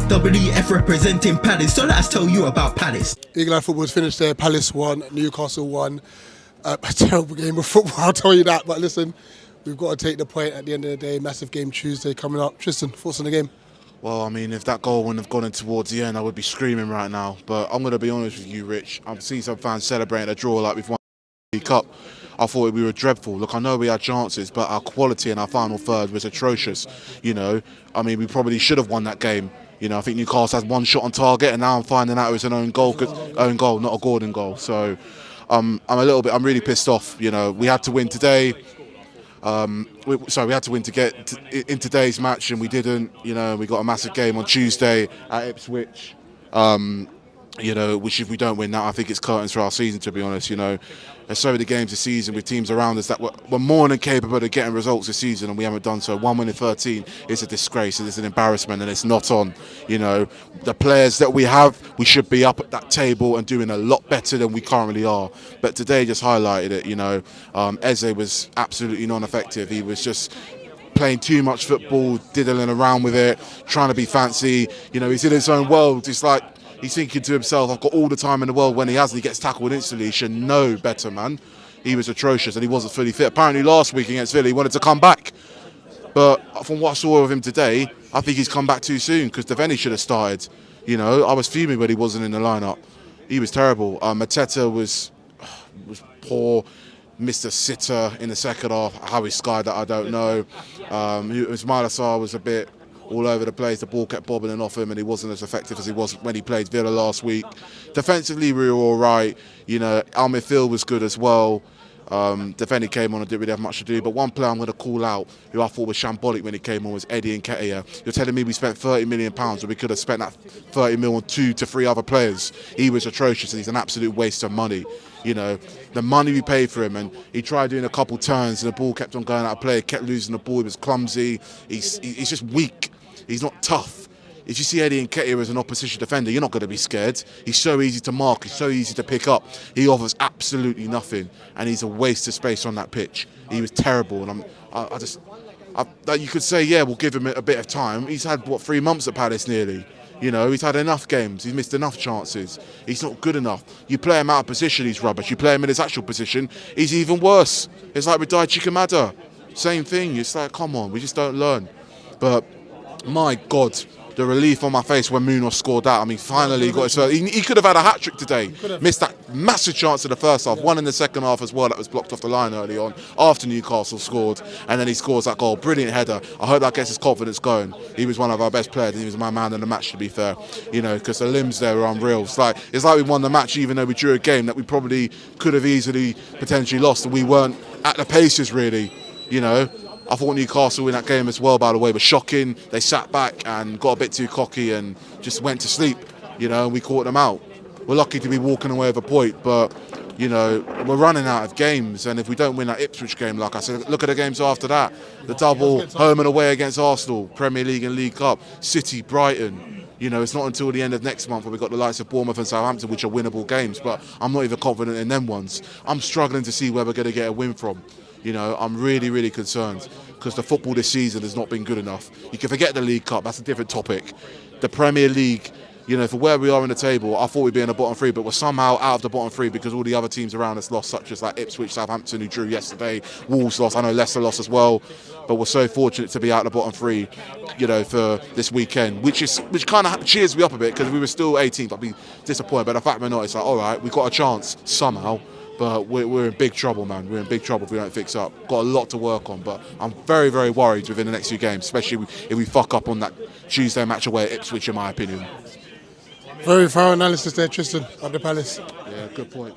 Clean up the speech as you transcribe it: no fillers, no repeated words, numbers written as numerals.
WF representing Palace, so let us tell you about Palace. Eagle Eye football's finished there. Palace won, Newcastle won. A terrible game of football, I'll tell you that. But listen, we've got to take the point at the end of the day. Massive game Tuesday coming up. Tristan, thoughts on the game? Well, I mean, if that goal wouldn't have gone in towards the end, I would be screaming right now. But I'm going to be honest with you, Rich. I've seen some fans celebrating a draw like we've won the League Cup. I thought we were dreadful. Look, I know we had chances, but our quality in our final third was atrocious. You know, I mean, we probably should have won that game. You know, I think Newcastle has one shot on target, and now I'm finding out it was an own goal, not a Gordon goal. So I'm really pissed off. You know, we had to win today. We had to win to get in today's match, and we didn't. You know, we got a massive game on Tuesday at Ipswich. You know, which if we don't win that, I think it's curtains for our season, to be honest. You know, there's so many games this season with teams around us that were more than capable of getting results this season, and we haven't done so. 1 win in 13 is a disgrace, and it's an embarrassment, and it's not on. You know, the players that we have, we should be up at that table and doing a lot better than we currently are. But today just highlighted it. You know, Eze was absolutely non-effective. He was just playing too much football, diddling around with it, trying to be fancy. You know, he's in his own world. It's like he's thinking to himself, I've got all the time in the world. When he hasn't, he gets tackled instantly. He should know better, man. He was atrocious and he wasn't fully fit. Apparently last week against Villa, he wanted to come back. But from what I saw of him today, I think he's come back too soon because Devaney should have started. You know, I was fuming when he wasn't in the lineup. He was terrible. Mateta was poor. Missed a sitter in the second half. How he skied that, I don't know. Ismail Assar was a bit all over the place. The ball kept bobbing off him, and he wasn't as effective as he was when he played Villa last week. Defensively, we were all right. You know, Almir Phil was good as well. Defending came on and didn't really have much to do. But one player I'm going to call out, who I thought was shambolic when he came on, was Eddie Nketiah. You're telling me we spent £30 million, and we could have spent that 30 million on 2 to 3 other players. He was atrocious, and he's an absolute waste of money. You know, the money we paid for him, and he tried doing a couple turns, and the ball kept on going out of play. He kept losing the ball. He was clumsy. He's just weak. He's not tough. If you see Eddie Nketiah as an opposition defender, you're not going to be scared. He's so easy to mark. He's so easy to pick up. He offers absolutely nothing, and he's a waste of space on that pitch. He was terrible, and you could say, yeah, we'll give him a bit of time. He's had 3 months at Palace nearly. You know, he's had enough games. He's missed enough chances. He's not good enough. You play him out of position, he's rubbish. You play him in his actual position, he's even worse. It's like with Daichi Kamada. Same thing. It's like, come on, we just don't learn. But my God, the relief on my face when Munoz scored that. I mean, finally he got his first. He could have had a hat-trick today. Missed that massive chance in the first half. One in the second half as well that was blocked off the line early on after Newcastle scored. And then he scores that goal. Brilliant header. I hope that gets his confidence going. He was one of our best players, and he was my man in the match, to be fair. You know, because the limbs there were unreal. It's like we won the match even though we drew a game that we probably could have easily potentially lost, and we weren't at the paces really, you know. I thought Newcastle in that game as well, by the way, was shocking. They sat back and got a bit too cocky and just went to sleep, you know, and we caught them out. We're lucky to be walking away with a point, but, you know, we're running out of games. And if we don't win that Ipswich game, like I said, look at the games after that. The double home and away against Arsenal, Premier League and League Cup, City, Brighton. You know, it's not until the end of next month where we've got the likes of Bournemouth and Southampton, which are winnable games, but I'm not even confident in them ones. I'm struggling to see where we're going to get a win from. You know, I'm really, really concerned because the football this season has not been good enough. You can forget the League Cup, that's a different topic. The Premier League, you know, for where we are in the table, I thought we'd be in the bottom 3, but we're somehow out of the bottom 3 because all the other teams around us lost, such as like Ipswich, Southampton, who drew yesterday, Wolves lost, I know Leicester lost as well, but we're so fortunate to be out of the bottom 3, you know, for this weekend, which kind of cheers me up a bit because if we were still 18th, I'd be disappointed, but the fact we're not, it's like, all right, we've got a chance somehow. But we're in big trouble, man. We're in big trouble if we don't fix up. Got a lot to work on, but I'm very, very worried within the next few games, especially if we fuck up on that Tuesday match away at Ipswich, in my opinion. Very thorough analysis there, Tristan, of the Palace. Yeah, good point.